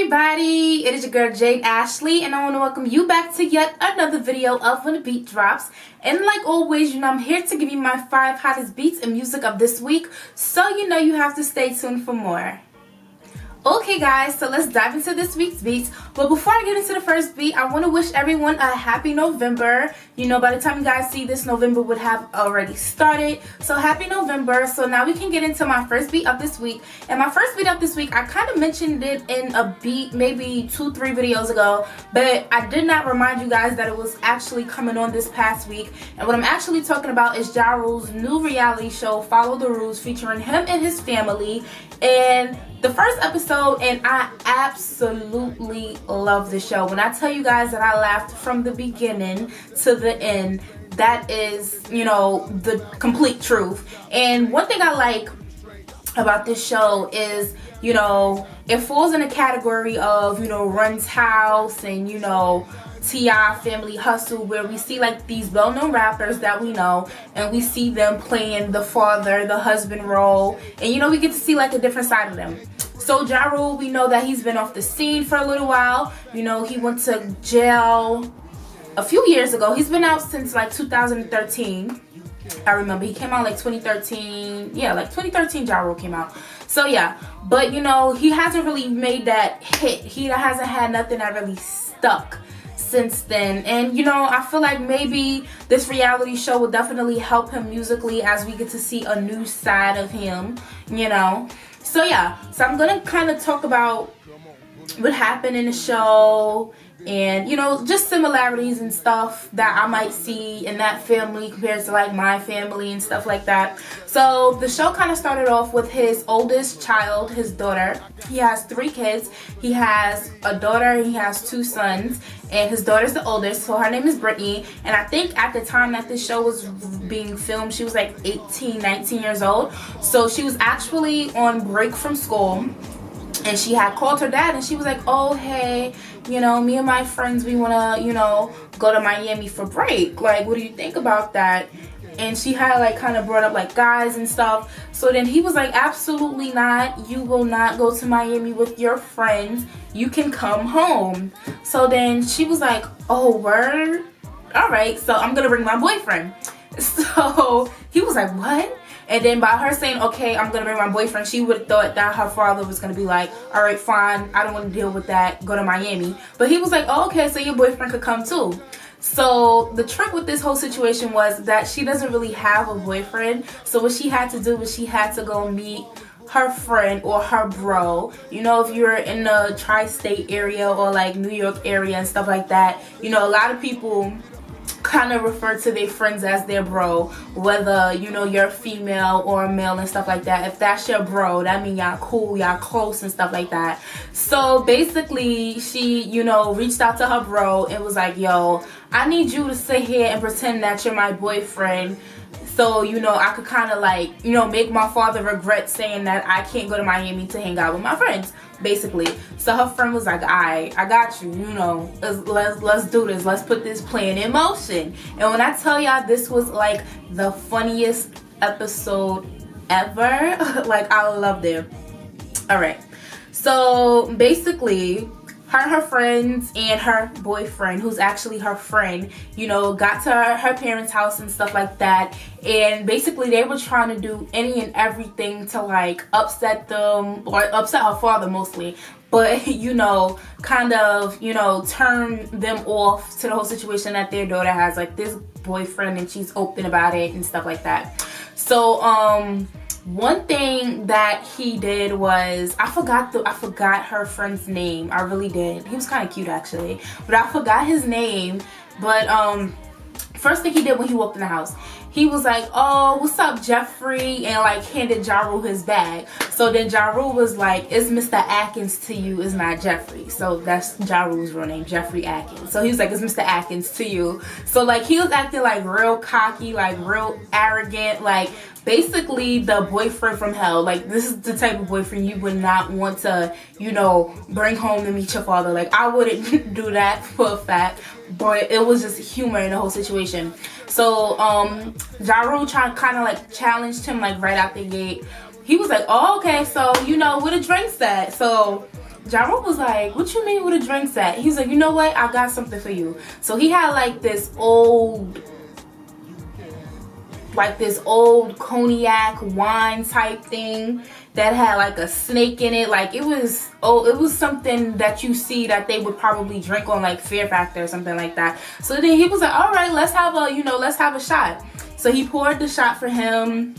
everybody, it is your girl Jade Ashley, and I want to welcome you back to yet another video of When the Beat Drops. And like always, I'm here to give you my 5 hottest beats and music of this week, so you have to stay tuned for more. Okay guys, so let's dive into this week's beats. But before I get into the first beat, I want to wish everyone a happy November. By the time you guys see this, November would have already started. So happy November. So now we can get into my first beat of this week. And my first beat of this week, I kind of mentioned it in a beat maybe 2-3 videos ago, but I did not remind you guys that it was actually coming on this past week. And what I'm actually talking about is Ja Rule's new reality show, Follow the Rules, featuring him and his family. And the first episode, and I absolutely love the show. When I tell you guys that I laughed from the beginning to the end, that is, the complete truth. And one thing I like about this show is, it falls in a category of, Run's House and, T.I. Family Hustle, where we see like these well-known rappers that we know, and we see them playing the father, the husband role, and we get to see like a different side of them. So Ja Rule, we know that he's been off the scene for a little while. He went to jail a few years ago. He's been out since like 2013. I remember he came out like 2013. Yeah, like 2013 Ja Rule came out. So yeah, but he hasn't really made that hit. He hasn't had nothing that really stuck since then. And I feel like maybe this reality show will definitely help him musically as we get to see a new side of him, So yeah, so I'm gonna kind of talk about what happened in the show, and just similarities and stuff that I might see in that family compared to like my family and stuff like that. So the show kind of started off with his oldest child, his daughter. He has 3 kids. He has a daughter, he has 2 sons, and his daughter's the oldest, so her name is Brittany. And I think at the time that this show was being filmed, she was like 18, 19 years old. So she was actually on break from school, and she had called her dad, and she was like, oh hey, me and my friends, we want to go to Miami for break, like what do you think about that? And she had like kind of brought up like guys and stuff. So then he was like, absolutely not, you will not go to Miami with your friends, you can come home. So then she was like, oh word, all right, so I'm gonna bring my boyfriend. So he was like, what? And then by her saying, okay, I'm gonna bring my boyfriend, she would have thought that her father was gonna be like, all right, fine, I don't want to deal with that, go to Miami. But he was like, oh, okay, so your boyfriend could come too. So the trick with this whole situation was that she doesn't really have a boyfriend. So what she had to do was she had to go meet her friend or her bro. If you're in the tri-state area or like New York area and stuff like that, a lot of people kind of refer to their friends as their bro, whether you're female or male and stuff like that. If that's your bro, that means y'all cool, y'all close and stuff like that. So basically she reached out to her bro and was like, yo, I need you to sit here and pretend that you're my boyfriend, so I could kind of like make my father regret saying that I can't go to Miami to hang out with my friends, basically. So her friend was like, I got you, let's do this, let's put this plan in motion. And when I tell y'all, this was like the funniest episode ever. Like, I loved it. All right, so basically her friends and her boyfriend, who's actually her friend, got to her parents' house and stuff like that. And basically they were trying to do any and everything to like upset them, or upset her father mostly, but kind of turn them off to the whole situation that their daughter has like this boyfriend and she's open about it and stuff like that. So one thing that he did was, I forgot her friend's name. I really did. He was kind of cute actually, but I forgot his name. But first thing he did when he walked in the house, he was like, oh, what's up, Jeffrey? And like handed Ja Rule his bag. So then Ja Rule was like, it's Mr. Atkins to you, it's not Jeffrey. So that's Ja Rule's real name, Jeffrey Atkins. So he was like, it's Mr. Atkins to you. So like he was acting like real cocky, like real arrogant, like basically the boyfriend from hell. Like, this is the type of boyfriend you would not want to, bring home to meet your father. Like, I wouldn't do that for a fact, but it was just humor in the whole situation. So Ja Rule kind of like challenged him like right out the gate. He was like, oh, okay, so where the drinks at? So Ja Rule was like, what you mean where the drinks at? He's like, you know what? I got something for you. So he had like this old cognac wine type thing that had like a snake in it. Like it was something that you see that they would probably drink on like Fear Factor or something like that. So then he was like, all right, let's have a shot. So he poured the shot for him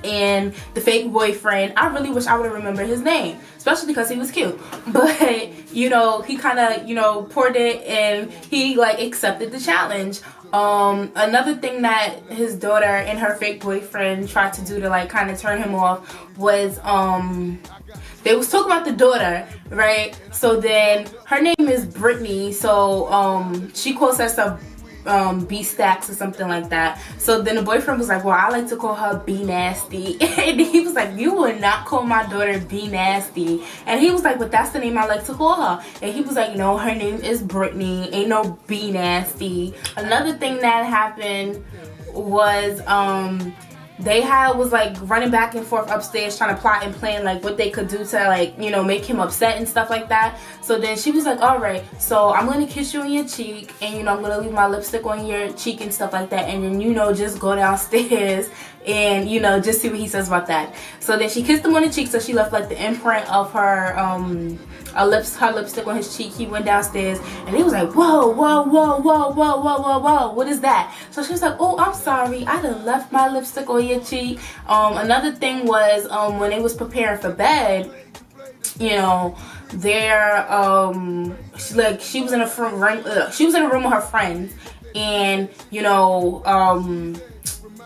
and the fake boyfriend. I really wish I would have remembered his name, especially because he was cute. But you know, he kind of poured it and he like accepted the challenge. Another thing that his daughter and her fake boyfriend tried to do to like kind of turn him off was they was talking about the daughter, right? So then her name is Brittany, so she calls herself B Stacks or something like that. So then the boyfriend was like, well, I like to call her B Nasty. And he was like, you would not call my daughter B Nasty. And he was like, but that's the name I like to call her. And he was like, no, her name is Brittany, ain't no B Nasty. Another thing that happened was they was like running back and forth upstairs trying to plot and plan like what they could do to like, you know, make him upset and stuff like that. So then she was like, all right, so I'm gonna kiss you on your cheek and, you know, I'm gonna leave my lipstick on your cheek and stuff like that, and then, you know, just go downstairs and, you know, just see what he says about that. So then she kissed him on the cheek, so she left like the imprint of her her lipstick on his cheek. He went downstairs and he was like, whoa, whoa, whoa, whoa, whoa, whoa, whoa, whoa, what is that? So she was like, oh, I'm sorry, I done left my lipstick on your cheek. Another thing was when they was preparing for bed, you know, she was in a room with her friends, and, you know,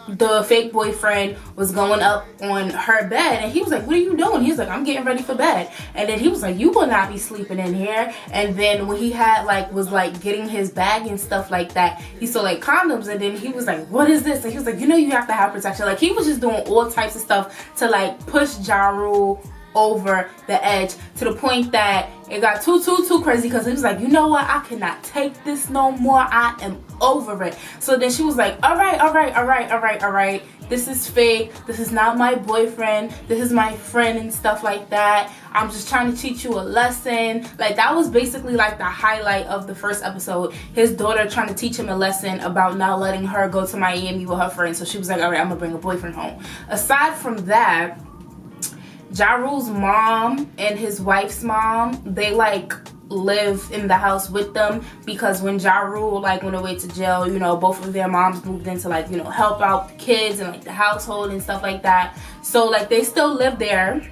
the fake boyfriend was going up on her bed, and he was like, what are you doing? He was like, I'm getting ready for bed. And then he was like, you will not be sleeping in here. And then when he was getting his bag and stuff like that, he saw like condoms, and then he was like, what is this? And he was like, you know, you have to have protection. Like he was just doing all types of stuff to like push Ja Rule over the edge, to the point that it got too crazy, because he was like, you know what, I cannot take this no more, I am over it. So then she was like, all right, this is fake, this is not my boyfriend, this is my friend and stuff like that, I'm just trying to teach you a lesson. Like that was basically like the highlight of the first episode, his daughter trying to teach him a lesson about not letting her go to Miami with her friends. So she was like, all right, I'm gonna bring a boyfriend home. Aside from that, Ja Rule's mom and his wife's mom, they like live in the house with them, because when Ja Rule like went away to jail, you know, both of their moms moved in to like, you know, help out the kids and like the household and stuff like that. So like they still live there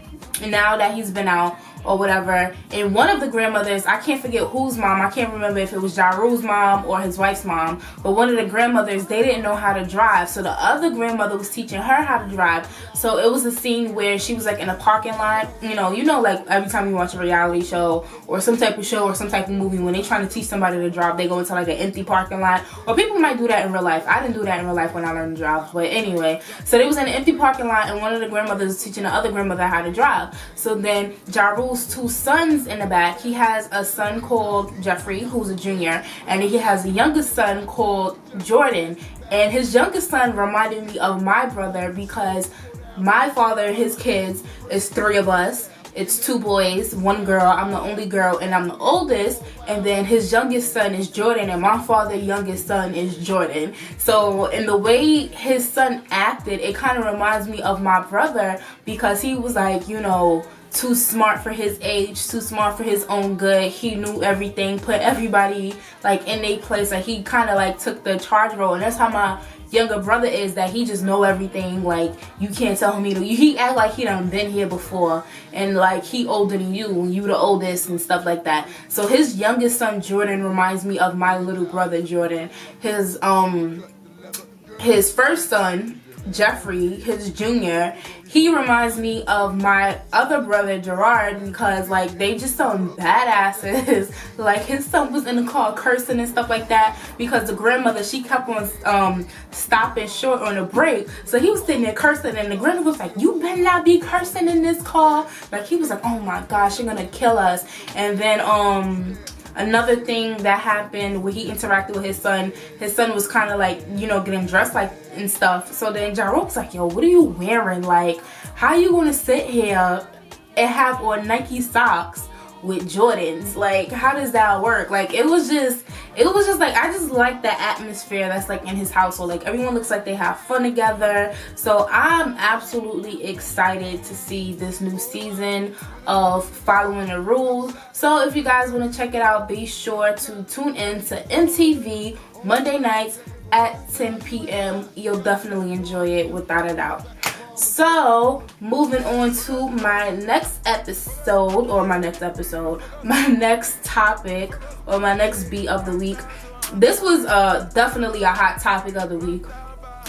now that he's been out or whatever. And one of the grandmothers, I can't forget whose mom, I can't remember if it was Ja Rule's mom or his wife's mom, but one of the grandmothers, they didn't know how to drive, so the other grandmother was teaching her how to drive. So it was a scene where she was like in a parking lot, you know like every time you watch a reality show or some type of show or some type of movie, when they trying to teach somebody to drive, they go into like an empty parking lot, or people might do that in real life. I didn't do that in real life when I learned to drive, but anyway, so they was in an empty parking lot, and one of the grandmothers was teaching the other grandmother how to drive. So then Ja Rule's two sons in the back, he has a son called Jeffrey, who's a junior, and he has a youngest son called Jordan. And his youngest son reminded me of my brother, because my father and his kids is 3 of us. It's 2 boys, 1 girl. I'm the only girl and I'm the oldest. And then his youngest son is Jordan, and my father's youngest son is Jordan. So in the way his son acted, it kind of reminds me of my brother, because he was like, you know, too smart for his age, too smart for his own good. He knew everything, put everybody like in their place. Like he kind of like took the charge role, and that's how my younger brother is, that he just know everything. Like you can't tell him he act like he done been here before, and like he older than you and you the oldest and stuff like that. So his youngest son Jordan reminds me of my little brother Jordan. His first son Jeffrey, his junior, he reminds me of my other brother Gerard, because like they just some badasses. Like his son was in the car cursing and stuff like that, because the grandmother, she kept on stopping short on the brake, so he was sitting there cursing, and the grandmother was like, you better not be cursing in this car. Like he was like, oh my gosh, you're gonna kill us. And then another thing that happened when he interacted with his son was kind of like, you know, getting dressed like and stuff. So then Ja Rule was like, yo, what are you wearing? Like, how are you gonna sit here and have on Nike socks with Jordans. Like, how does that work? Like, it was just like, I just like the atmosphere that's like in his household. Like, everyone looks like they have fun together. So I'm absolutely excited to see this new season of Following the Rules. So if you guys want to check it out, be sure to tune in to MTV Monday nights at 10 p.m. You'll definitely enjoy it without a doubt. So moving on to my next episode, or my next episode, my next topic, or my next beat of the week. This was definitely a hot topic of the week,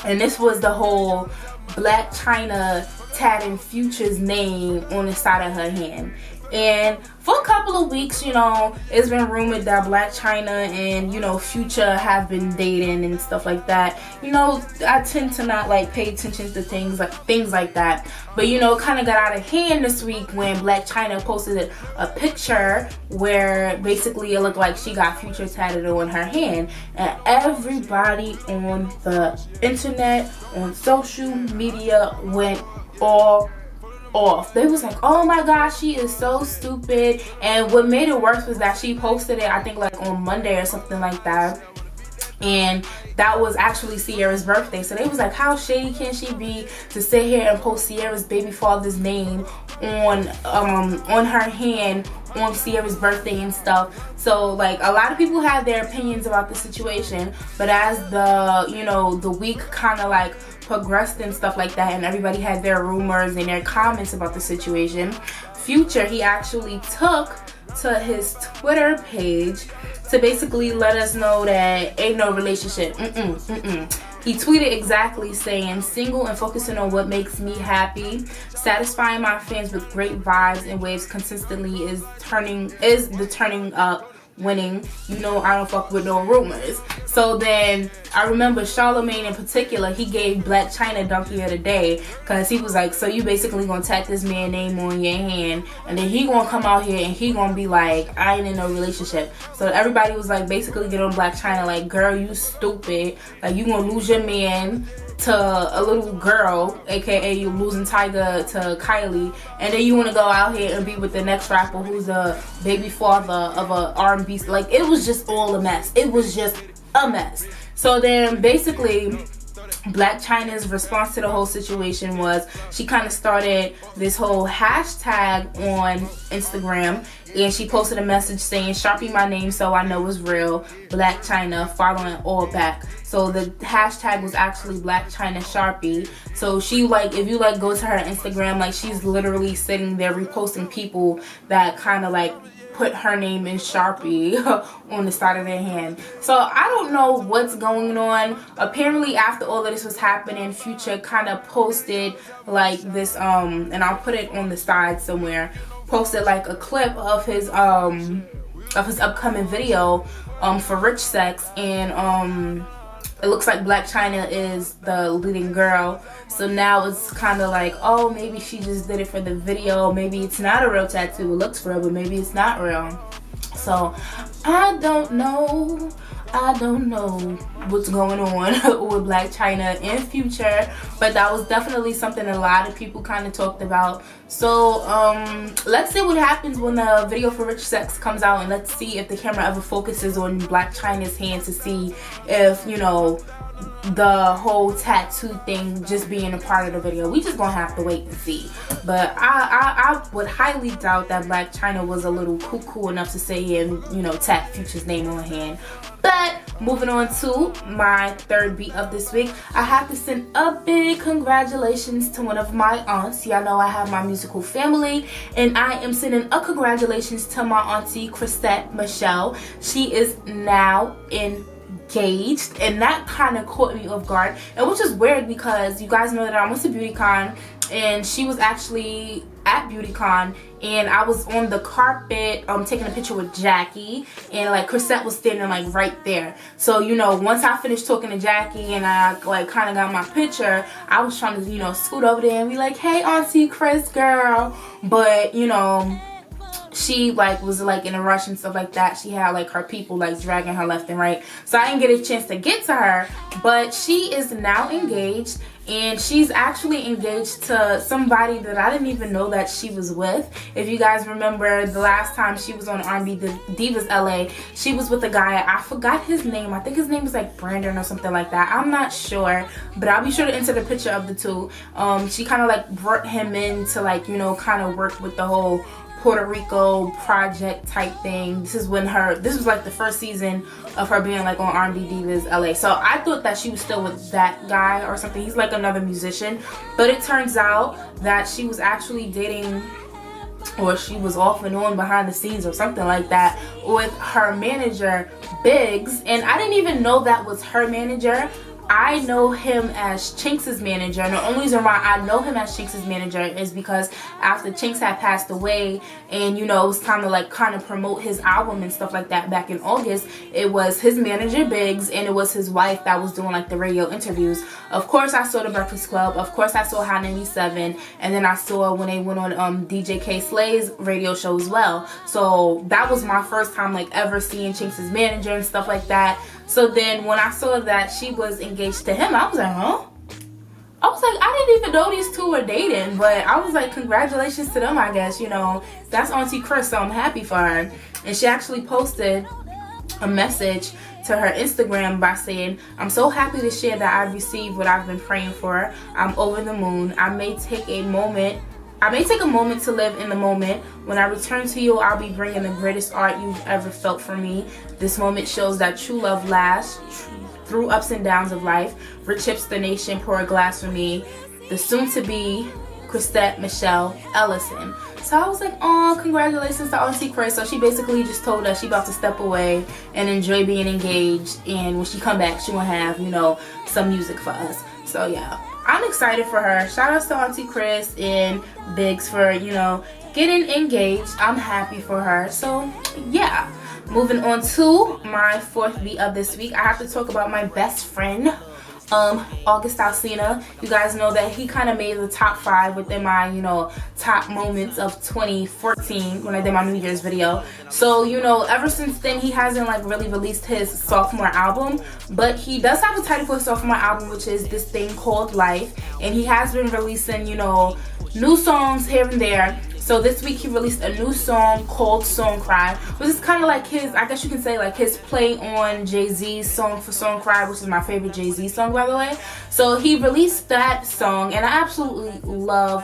and this was the whole Blac Chyna tatting Future's name on the side of her hand. And for a couple of weeks, you know, it's been rumored that Blac Chyna and, you know, Future have been dating and stuff like that. You know, I tend to not like pay attention to things like that. But, you know, it kind of got out of hand this week when Blac Chyna posted a picture where basically it looked like she got Future tatted on her hand. And everybody on the internet, on social media, went all off. They was like, oh my gosh, she is so stupid. And what made it worse was that she posted it, I think like on Monday or something like that, and that was actually Sierra's birthday. So they was like, how shady can she be to sit here and post Sierra's baby father's name on her hand on Sierra's birthday and stuff. So like, a lot of people had their opinions about the situation, but as the, you know, the week kind of like progressed and stuff like that, and everybody had their rumors and their comments about the situation, Future, he actually took to his Twitter page to basically let us know that ain't no relationship. He tweeted exactly saying, single and focusing on what makes me happy, satisfying my fans with great vibes and waves consistently is the turning up winning. You know I don't fuck with no rumors. So then I remember Charlemagne in particular, he gave Blac Chyna Donkey of the Day, because he was like, so you basically gonna tat this man name on your hand, and then he gonna come out here and he gonna be like, I ain't in no relationship. So everybody was like basically get on Blac Chyna like, girl, you stupid, like you gonna lose your man to a little girl, aka you losing Tyga to Kylie, and then you want to go out here and be with the next rapper who's a baby father of a R&B. Like, it was just all a mess. It was just a mess. So then basically Blac Chyna's response to the whole situation was she kind of started this whole hashtag on Instagram, and she posted a message saying, Sharpie my name so I know it's real, Blac Chyna, following all back. So the hashtag was actually Blac Chyna Sharpie. So she, like, if you like go to her Instagram, like, she's literally sitting there reposting people that kind of like put her name in Sharpie on the side of their hand. So I don't know what's going on. Apparently after all of this was happening, Future kind of posted like this, and I'll put it on the side somewhere, posted like a clip of his upcoming video for Rich Sex, and it looks like Blac Chyna is the leading girl. So now it's kind of like, oh, maybe she just did it for the video. Maybe it's not a real tattoo. It looks real, but maybe it's not real. So I don't know. I don't know what's going on with Blac Chyna and Future, but that was definitely something a lot of people kind of talked about. So let's see what happens when the video for Rich Sex comes out, and let's see if the camera ever focuses on Blac Chyna's hand to see if, you know, the whole tattoo thing just being a part of the video. We just gonna have to wait and see. But I would highly doubt that Blac Chyna was a little cuckoo enough to say and, you know, tat Future's name on her hand. But moving on to my third beat of this week, I have to send a big congratulations to one of my aunts. Y'all know I have my musical family, and I am sending a congratulations to my auntie Chrisette Michele. She is now engaged, and that kind of caught me off guard, and which is weird because you guys know that I went to BeautyCon, and she was actually at BeautyCon, and I was on the carpet taking a picture with Jackie, and like Chrisette was standing like right there. So, you know, once I finished talking to Jackie and I like kind of got my picture, I was trying to, you know, scoot over there and be like, hey Auntie Chris girl, but you know, she like was like in a rush and stuff like that. She had like her people like dragging her left and right, so I didn't get a chance to get to her. But she is now engaged, and she's actually engaged to somebody that I didn't even know that she was with. If you guys remember the last time she was on R&B Divas LA, she was with a guy, I forgot his name. I think his name was like Brandon or something like that. I'm not sure, but I'll be sure to insert a picture of the two. She kind of like brought him in to like, you know, kind of work with the whole Puerto Rico project type thing. This was like the first season of her being like on R&B Divas LA. So I thought that she was still with that guy or something. He's like another musician, but it turns out that she was actually dating, or she was off and on behind the scenes or something like that with her manager Biggs. And I didn't even know that was her manager. I know him as Chinx's manager, and the only reason why I know him as Chinx's manager is because after Chinx had passed away, and you know, it was time to like kind of promote his album and stuff like that back in August, it was his manager Biggs and it was his wife that was doing like the radio interviews. Of course I saw The Breakfast Club, of course I saw Hot 97, and then I saw when they went on DJ K Slay's radio show as well. So that was my first time like ever seeing Chinx's manager and stuff like that. So then when I saw that she was engaged to him, I was like, huh? I was like, I didn't even know these two were dating. But I was like, congratulations to them, I guess. You know, that's Auntie Chris, so I'm happy for her. And she actually posted a message to her Instagram by saying, I'm so happy to share that I've received what I've been praying for. I'm over the moon. I may take a moment to live in the moment. When I return to you, I'll be bringing the greatest art you've ever felt from me. This moment shows that true love lasts through ups and downs of life. Rich hips the nation, pour a glass for me. The soon-to-be Chrisette Michele Ellison. So I was like, oh, congratulations to Auntie Chris. So she basically just told us she about to step away and enjoy being engaged. And when she come back, she will have, you know, some music for us. So yeah, I'm excited for her. Shout outs to Auntie Chris and Biggs for, you know, getting engaged. I'm happy for her. So yeah, moving on to my fourth beat of this week, I have to talk about my best friend, August Alsina. You guys know that he kind of made the top 5 within my, you know, top moments of 2014 when I did my New Year's video. So, you know, ever since then he hasn't like really released his sophomore album, but he does have a title for his sophomore album, which is This Thing Called Life, and he has been releasing, you know, new songs here and there. So this week he released a new song called Song Cry, which is kind of like his, I guess you can say, like his play on Jay-Z's Song for Song Cry, which is my favorite Jay-Z song, by the way. So he released that song, and I absolutely love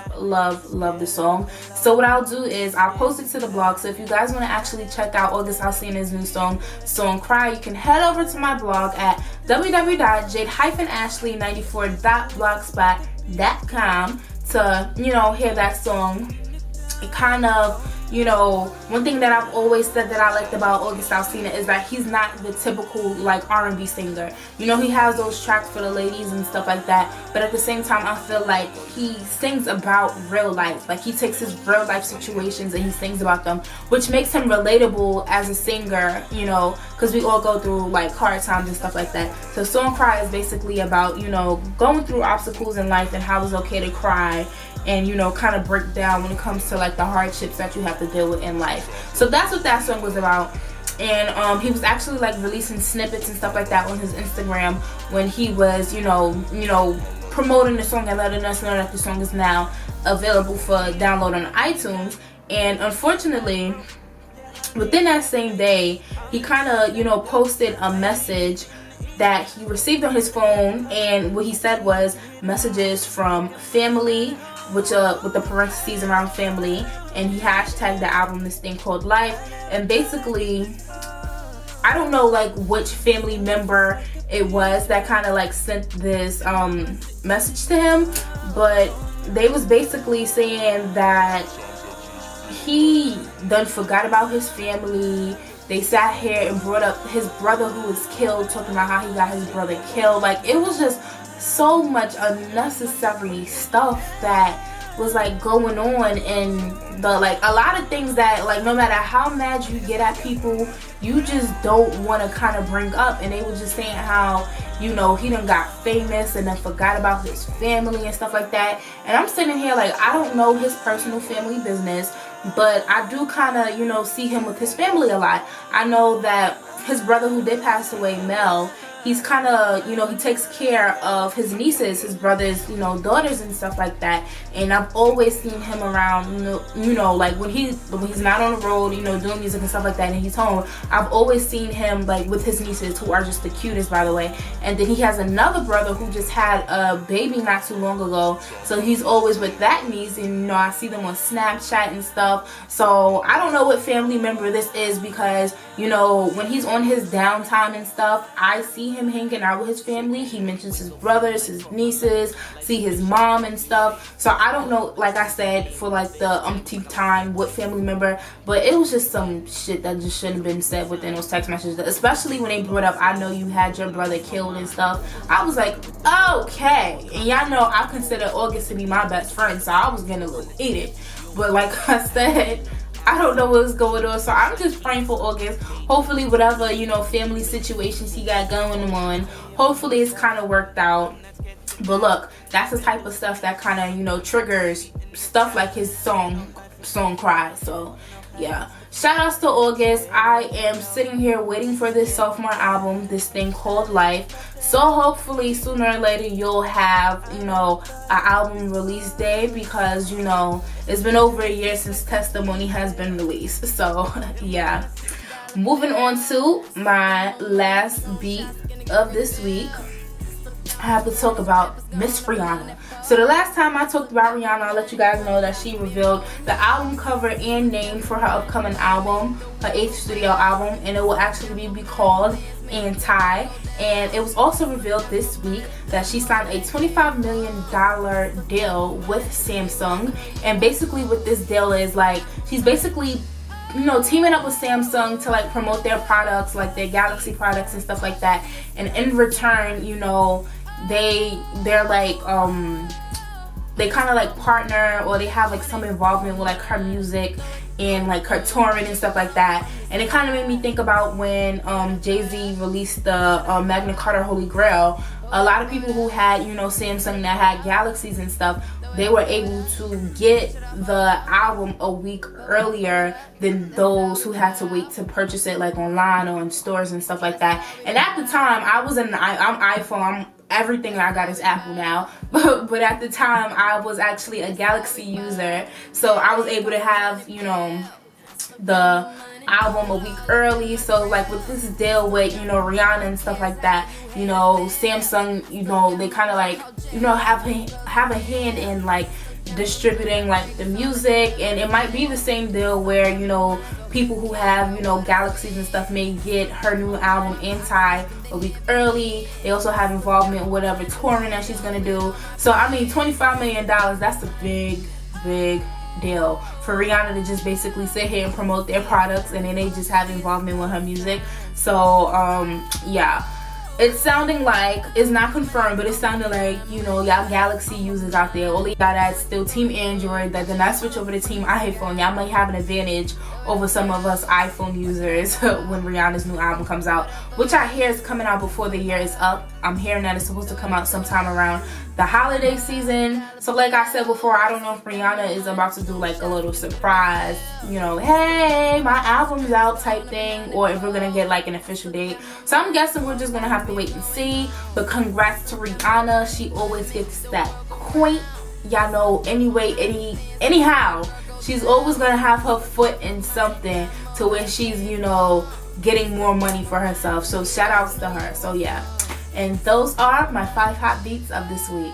the song. So what I'll do is I'll post it to the blog. So if you guys want to actually check out August Alsina's new song, Song Cry, you can head over to my blog at www.jade-ashley94.blogspot.com to, you know, hear that song. It kind of, you know, one thing that I've always said that I liked about August Alsina is that he's not the typical like R&B singer. You know, he has those tracks for the ladies and stuff like that, but at the same time I feel like he sings about real life. Like he takes his real life situations and he sings about them, which makes him relatable as a singer, you know, because we all go through like hard times and stuff like that. So Song Cry is basically about, you know, going through obstacles in life and how it's okay to cry and, you know, kind of break down when it comes to like the hardships that you have to deal with in life. So that's what that song was about. And he was actually like releasing snippets and stuff like that on his Instagram when he was, you know, promoting the song and letting us know that the song is now available for download on iTunes. And unfortunately, within that same day, he kind of, you know, posted a message that he received on his phone, and what he said was messages from family, which with the parentheses around family, and he hashtagged the album This Thing Called Life. And basically, I don't know like which family member it was that kind of like sent this message to him, but they was basically saying that he done forgot about his family. They sat here and brought up his brother who was killed, talking about how he got his brother killed. Like, it was just so much unnecessary stuff that was like going on, and the like a lot of things that like no matter how mad you get at people, you just don't want to kind of bring up. And they were just saying how, you know, he done got famous and then forgot about his family and stuff like that. And I'm sitting here like, I don't know his personal family business, but I do kind of, you know, see him with his family a lot. I know that his brother who did pass away, Mel, he's kind of, you know, he takes care of his nieces, his brother's, you know, daughters and stuff like that. And I've always seen him around, you know, like when he's not on the road, you know, doing music and stuff like that, and he's home, I've always seen him like with his nieces, who are just the cutest, by the way. And then he has another brother who just had a baby not too long ago, so he's always with that niece, and you know, I see them on Snapchat and stuff. So I don't know what family member this is, because you know, when he's on his downtime and stuff, I see him hanging out with his family. He mentions his brothers, his nieces, see his mom and stuff. So I don't know, like I said, for like the umpteenth time, what family member, but it was just some shit that just shouldn't have been said within those text messages, especially when they brought up, I know you had your brother killed and stuff. I was like, okay. And y'all know I consider August to be my best friend, so I was getting a little heated. But like I said, I don't know what's going on, so I'm just praying for August. Hopefully whatever, you know, family situations he got going on, hopefully it's kind of worked out. But look, that's the type of stuff that kind of, you know, triggers stuff like his song Cry. So yeah, shout outs to August. I am sitting here waiting for this sophomore album, this thing called Life. So hopefully sooner or later you'll have, you know, an album release day, because you know it's been over a year since Testimony has been released. So yeah, moving on to my last beat of this week, I have to talk about Miss Rihanna. So the last time I talked about Rihanna, I'll let you guys know that she revealed the album cover and name for her upcoming album, her 8th studio album, and it will actually be called Anti. And it was also revealed this week that she signed a $25 million deal with Samsung. And basically what this deal is, like, she's basically, you know, teaming up with Samsung to like promote their products, like their Galaxy products and stuff like that. And in return, you know, they're like they kind of like partner, or they have like some involvement with like her music and like her touring and stuff like that. And it kind of made me think about when Jay-Z released the Magna Carta Holy Grail. A lot of people who had, you know, Samsung that had Galaxies and stuff, they were able to get the album a week earlier than those who had to wait to purchase it like online or in stores and stuff like that. And at the time, I was I'm iPhone. Everything I got is Apple now, but at the time I was actually a Galaxy user, so I was able to have, you know, the album a week early. So like with this deal with, you know, Rihanna and stuff like that, you know, Samsung, you know, they kind of like, you know, have a hand in like distributing like the music. And it might be the same deal where, you know, people who have, you know, Galaxies and stuff may get her new album Anti a week early. They also have involvement in whatever touring that she's gonna do. So I mean, $25 million, that's a big deal for Rihanna to just basically sit here and promote their products, and then they just have involvement with her music. So yeah, it's sounding like, it's not confirmed, but it sounded like, you know, y'all Galaxy users out there, all y'all that's still Team Android, that did not switch over to Team iPhone, y'all might have an advantage over some of us iPhone users when Rihanna's new album comes out, which I hear is coming out before the year is up. I'm hearing that it's supposed to come out sometime around the holiday season. So like I said before, I don't know if Rihanna is about to do like a little surprise, you know, hey, my album's out type thing, or if we're gonna get like an official date. So I'm guessing we're just gonna have to wait and see. But congrats to Rihanna. She always gets that coin, y'all know. Anyway, anyhow, she's always gonna have her foot in something to where she's, you know, getting more money for herself. So shout outs to her. So yeah, and those are my 5 hot beats of this week.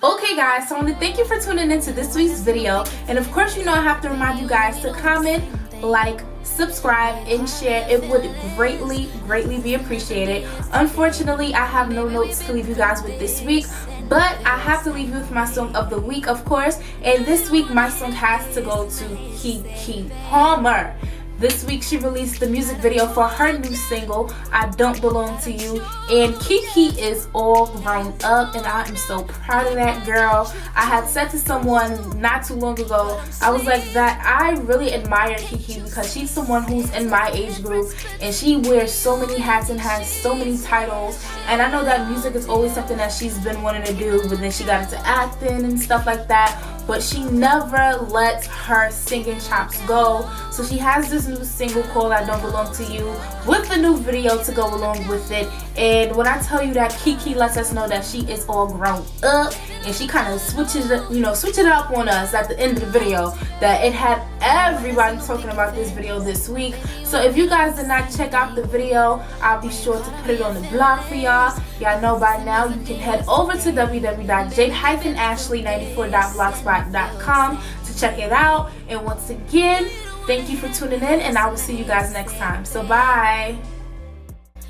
Okay guys, so I want to thank you for tuning into this week's video. And of course, you know, I have to remind you guys to comment, like, subscribe, and share. It would greatly be appreciated. Unfortunately, I have no notes to leave you guys with this week, but I have to leave you with my song of the week, of course. And this week my song has to go to Keke Palmer. This week she released the music video for her new single, I Don't Belong to You, and Keke is all grown up, and I am so proud of that girl. I had said to someone not too long ago, I was like, that I really admire Keke because she's someone who's in my age group, and she wears so many hats and has so many titles. And I know that music is always something that she's been wanting to do, but then she got into acting and stuff like that. but she never lets her singing chops go. So she has this new single called I Don't Belong to You with the new video to go along with it. And when I tell you that Kiki lets us know that she is all grown up, and she kind of switches it up on us at the end of the video, that it had everybody talking about this video this week. So if you guys did not check out the video, I'll be sure to put it on the blog for y'all. Y'all know by now you can head over to www.jade-ashley94.blogspot.com to check it out. And once again, thank you for tuning in, and I will see you guys next time. So bye.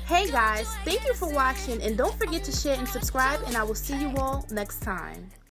Hey guys, thank you for watching, and don't forget to share and subscribe, and I will see you all next time.